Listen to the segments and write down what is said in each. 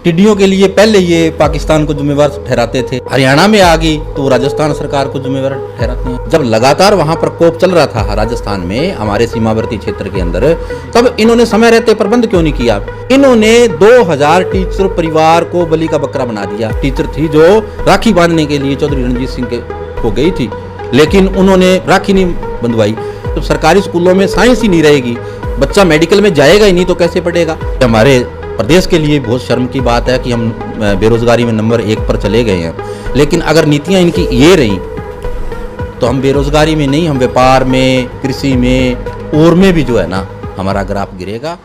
टिड्डियों के लिए पहले ये पाकिस्तान को जिम्मेवार ठहराते थे, हरियाणा में आ गई तो वो राजस्थान सरकार को जिम्मेवार ठहराते हैं। जब लगातार वहां प्रकोप चल रहा था राजस्थान में, हमारे सीमावर्ती क्षेत्र के अंदर, तब इन्होंने समय रहते प्रबंध क्यों नहीं किया? इन्होंने 2000 टीचर परिवार को बलि का बकरा बना दिया। टीचर थी जो राखी बांधने के लिए चौधरी रणजीत सिंह को गई थी, लेकिन उन्होंने राखी नहीं बंधवाई। तो सरकारी स्कूलों में साइंस ही नहीं रहेगी, बच्चा मेडिकल में जाएगा ही नहीं तो कैसे पढ़ेगा? हमारे प्रदेश के लिए बहुत शर्म की बात है कि हम बेरोजगारी में नंबर 1 पर चले गए हैं। लेकिन अगर नीतियां इनकी ये रही तो हम बेरोजगारी में नहीं, हम व्यापार में, कृषि में और में भी जो है ना हमारा ग्राफ गिरेगा।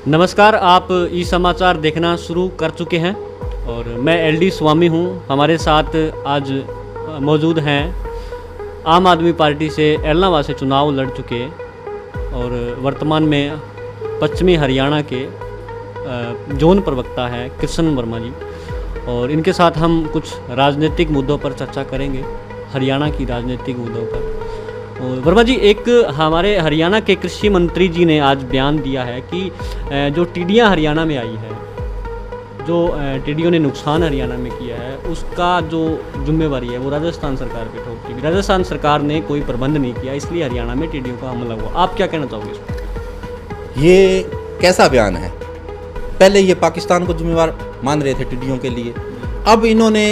नमस्कार, आप ई समाचार देखना शुरू कर चुके हैं और मैं LD स्वामी हूं। हमारे साथ आज मौजूद हैं आम आदमी पार्टी से एलनाबाद से चुनाव लड़ चुके और वर्तमान में पश्चिमी हरियाणा के जोन प्रवक्ता हैं कृष्ण वर्मा जी, और इनके साथ हम कुछ राजनीतिक मुद्दों पर चर्चा करेंगे, हरियाणा की राजनीतिक मुद्दों पर। और वर्मा जी, एक हमारे हरियाणा के कृषि मंत्री जी ने आज बयान दिया है कि जो टिड्डियाँ हरियाणा में आई है, जो टिड्डियों ने नुकसान हरियाणा में किया है, उसका जो जिम्मेवारी है वो राजस्थान सरकार पे ठोकती है। राजस्थान सरकार ने कोई प्रबंध नहीं किया, इसलिए हरियाणा में टिड्डियों का हमला हुआ। आप क्या कहना चाहोगे इस पर? ये कैसा बयान है? पहले ये पाकिस्तान को जिम्मेवार मान रहे थे टिड्डियों के लिए, अब इन्होंने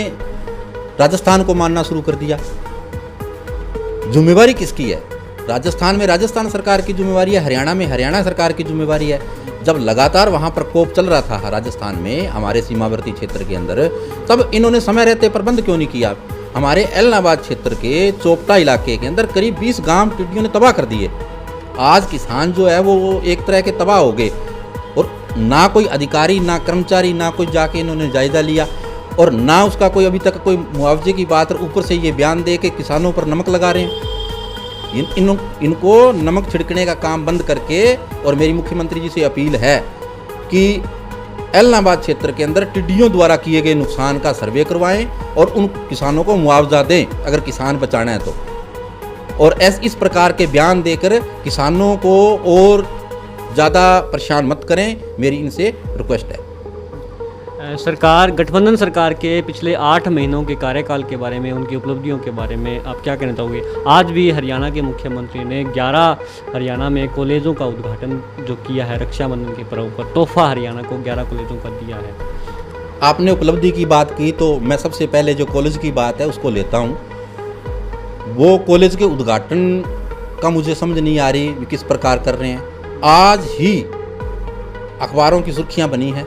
राजस्थान को मानना शुरू कर दिया। जिम्मेवारी किसकी है? राजस्थान में राजस्थान सरकार की जिम्मेवारी है, हरियाणा में हरियाणा सरकार की जिम्मेवारी है। जब लगातार वहाँ प्रकोप चल रहा था राजस्थान में, हमारे सीमावर्ती क्षेत्र के अंदर, तब इन्होंने समय रहते प्रबंध क्यों नहीं किया? हमारे एलनाबाद क्षेत्र के चोपटा इलाके के अंदर करीब 20 गांव टिड्डियों ने तबाह कर दिए। आज किसान जो है वो एक तरह के तबाह हो गए, और ना कोई अधिकारी, ना कर्मचारी, ना कोई जाके इन्होंने जायजा लिया, और ना उसका कोई अभी तक कोई मुआवजे की बात। और ऊपर से ये बयान दे के किसानों पर नमक लगा रहे हैं। इनको नमक छिड़कने का काम बंद करके, और मेरी मुख्यमंत्री जी से अपील है कि एलनाबाद क्षेत्र के अंदर टिड्डियों द्वारा किए गए नुकसान का सर्वे करवाएं और उन किसानों को मुआवजा दें अगर किसान बचाना है तो। और इस प्रकार के बयान देकर किसानों को और ज़्यादा परेशान मत करें, मेरी इनसे रिक्वेस्ट है। सरकार, गठबंधन सरकार के पिछले 8 महीनों के कार्यकाल के बारे में, उनकी उपलब्धियों के बारे में आप क्या कहना चाहोगे? आज भी हरियाणा के मुख्यमंत्री ने 11 हरियाणा में कॉलेजों का उद्घाटन जो किया है रक्षाबंधन के पर्व पर, तोहफा हरियाणा को 11 कॉलेजों का दिया है। आपने उपलब्धि की बात की तो मैं सबसे पहले जो कॉलेज की बात है उसको लेता हूँ। वो कॉलेज के उद्घाटन का मुझे समझ नहीं आ रही किस प्रकार कर रहे हैं। आज ही अखबारों की सुर्खियाँ बनी हैं,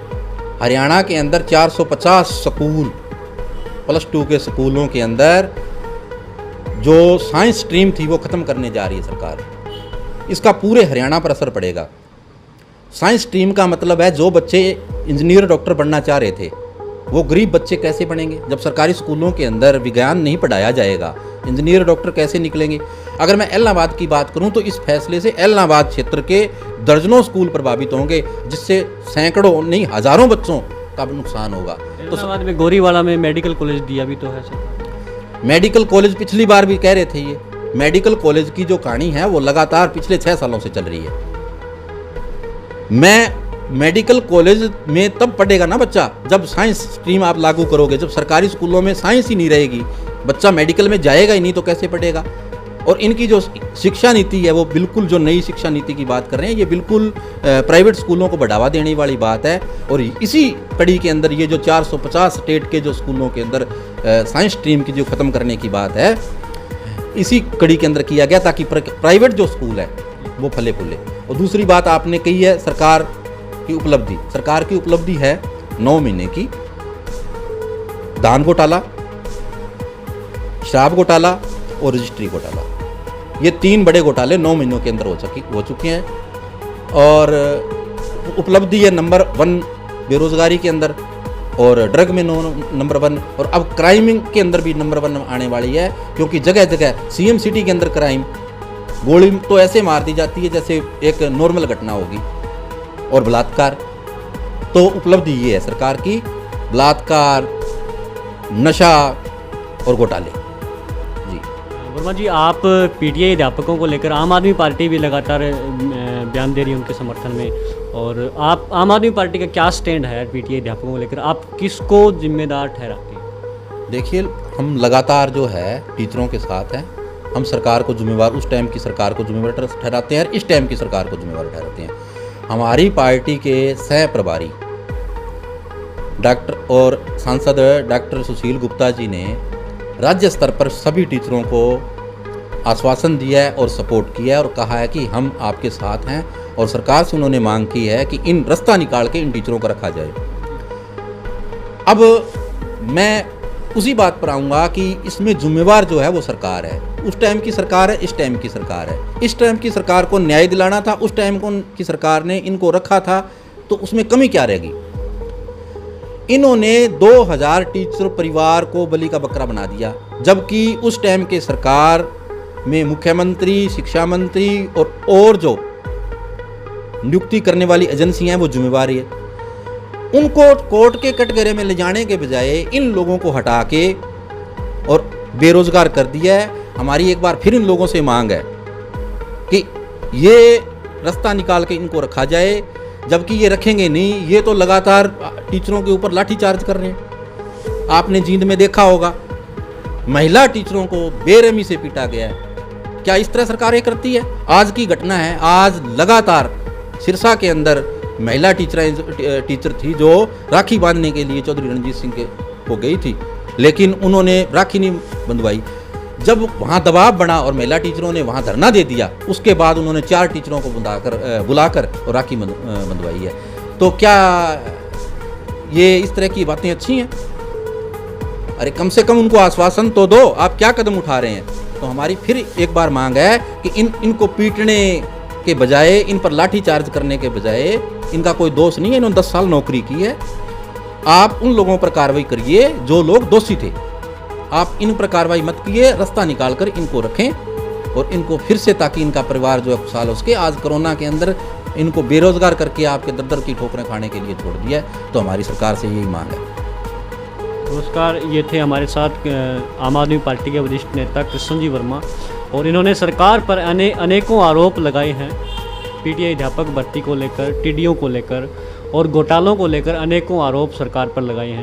हरियाणा के अंदर 450 स्कूल, +2 के स्कूलों के अंदर जो साइंस स्ट्रीम थी वो ख़त्म करने जा रही है सरकार। इसका पूरे हरियाणा पर असर पड़ेगा। साइंस स्ट्रीम का मतलब है जो बच्चे इंजीनियर, डॉक्टर बनना चाह रहे थे, वो गरीब बच्चे कैसे बनेंगे? जब सरकारी स्कूलों के अंदर विज्ञान नहीं पढ़ाया जाएगा, इंजीनियर, डॉक्टर कैसे निकलेंगे? अगर मैं एलनाबाद की बात करूं तो इस फैसले से एलनाबाद क्षेत्र के दर्जनों स्कूल प्रभावित होंगे, जिससे सैकड़ों नहीं हजारों बच्चों का नुकसान होगा। तो एलनाबाद में गोरीवाला में मेडिकल कॉलेज दिया भी तो है सर। मेडिकल कॉलेज पिछली बार भी कह रहे थे, ये मेडिकल कॉलेज की जो कहानी है वो लगातार पिछले 6 सालों से चल रही है। मैं मेडिकल कॉलेज में तब पढ़ेगा ना बच्चा जब साइंस स्ट्रीम आप लागू करोगे। जब सरकारी स्कूलों में साइंस ही नहीं रहेगी, बच्चा मेडिकल में जाएगा ही नहीं तो कैसे पढ़ेगा? और इनकी जो शिक्षा नीति है वो बिल्कुल, जो नई शिक्षा नीति की बात कर रहे हैं, ये बिल्कुल प्राइवेट स्कूलों को बढ़ावा देने वाली बात है। और इसी कड़ी के अंदर ये जो 450 स्टेट के जो स्कूलों के अंदर साइंस स्ट्रीम की जो ख़त्म करने की बात है, इसी कड़ी के अंदर किया गया ताकि प्राइवेट जो स्कूल है वो फले फूले। और दूसरी बात आपने कही है सरकार की उपलब्धि। सरकार की उपलब्धि है 9 महीने की धान घोटाला, शराब घोटाला और रजिस्ट्री घोटाला। ये 3 बड़े घोटाले 9 महीनों के अंदर हो चुके हैं। और उपलब्धि है नंबर 1 बेरोजगारी के अंदर, और ड्रग में नंबर 1, और अब क्राइमिंग के अंदर भी नंबर 1 आने वाली है, क्योंकि जगह जगह CM सिटी के अंदर क्राइम, गोली तो ऐसे मार दी जाती है जैसे एक नॉर्मल घटना होगी। और बलात्कार, तो उपलब्धि ये है सरकार की, बलात्कार, नशा और घोटाले। जी वर्मा जी, आप PTI अध्यापकों को लेकर, आम आदमी पार्टी भी लगातार बयान दे रही है उनके समर्थन में, और आप आम आदमी पार्टी का क्या स्टैंड है पीटीआई अध्यापकों को लेकर, आप किसको जिम्मेदार ठहराते हैं? देखिए, हम लगातार जो है टीचरों के साथ हैं। हम सरकार को जिम्मेवार, उस टाइम की सरकार को जिम्मेवार ठहराते हैं और इस टाइम की सरकार को जिम्मेवार ठहराते हैं। हमारी पार्टी के सह प्रभारी डॉक्टर और सांसद डॉक्टर सुशील गुप्ता जी ने राज्य स्तर पर सभी टीचरों को आश्वासन दिया है और सपोर्ट किया है और कहा है कि हम आपके साथ हैं, और सरकार से उन्होंने मांग की है कि इन रास्ता निकाल के इन टीचरों को रखा जाए। अब मैं उसी बात पर आऊँगा कि इसमें जिम्मेवार जो है वो सरकार है। उस टाइम की सरकार है, इस टाइम की सरकार है। इस टाइम की सरकार को न्याय दिलाना था, उस टाइम की सरकार ने इनको रखा था, तो उसमें कमी क्या रहेगी? इन्होंने 2000 टीचर परिवार को बलि का बकरा बना दिया, जबकि उस टाइम के सरकार में मुख्यमंत्री, शिक्षा मंत्री और जो नियुक्ति करने वाली एजेंसियां हैं वो जिम्मेवारी है। उनको कोर्ट के कटघरे में ले जाने के बजाय इन लोगों को हटा के और बेरोजगार कर दिया है। हमारी एक बार फिर इन लोगों से मांग है कि ये रास्ता निकाल के इनको रखा जाए, जबकि ये रखेंगे नहीं। ये तो लगातार टीचरों के ऊपर लाठीचार्ज कर रहे हैं। आपने जींद में देखा होगा, महिला टीचरों को बेरहमी से पीटा गया है। क्या इस तरह सरकारें करती है? आज की घटना है, आज लगातार सिरसा के अंदर महिला टीचर थी जो राखी बांधने के लिए चौधरी रणजीत सिंह को गई थी, लेकिन उन्होंने राखी नहीं बंधवाई। जब वहाँ दबाव बढ़ा और महिला टीचरों ने वहाँ धरना दे दिया, उसके बाद उन्होंने 4 टीचरों को बुलाकर और राखी बंधवाई है। तो क्या ये इस तरह की बातें अच्छी हैं? अरे कम से कम उनको आश्वासन तो दो, आप क्या कदम उठा रहे हैं? तो हमारी फिर एक बार मांग है कि इनको पीटने के बजाय, इन पर लाठी चार्ज करने के बजाय, इनका कोई दोष नहीं है, इन्होंने 10 साल नौकरी की है, आप उन लोगों पर कार्रवाई करिए जो लोग दोषी थे। आप इन पर कार्रवाई मत कीजिए, रास्ता निकाल कर इनको रखें और इनको फिर से, ताकि इनका परिवार जो है खुशहाल हो सके। आज कोरोना के अंदर इनको बेरोजगार करके आपके दर की ठोकरें खाने के लिए छोड़ दिया है। तो हमारी सरकार से यही मांग है। नमस्कार, ये थे हमारे साथ आम आदमी पार्टी के वरिष्ठ नेता कृष्ण जी वर्मा, और इन्होंने सरकार पर अनेकों आरोप लगाए हैं पीटीआई अध्यापक भर्ती को लेकर, टीडीओ को लेकर और घोटालों को लेकर अनेकों आरोप सरकार पर लगाए हैं।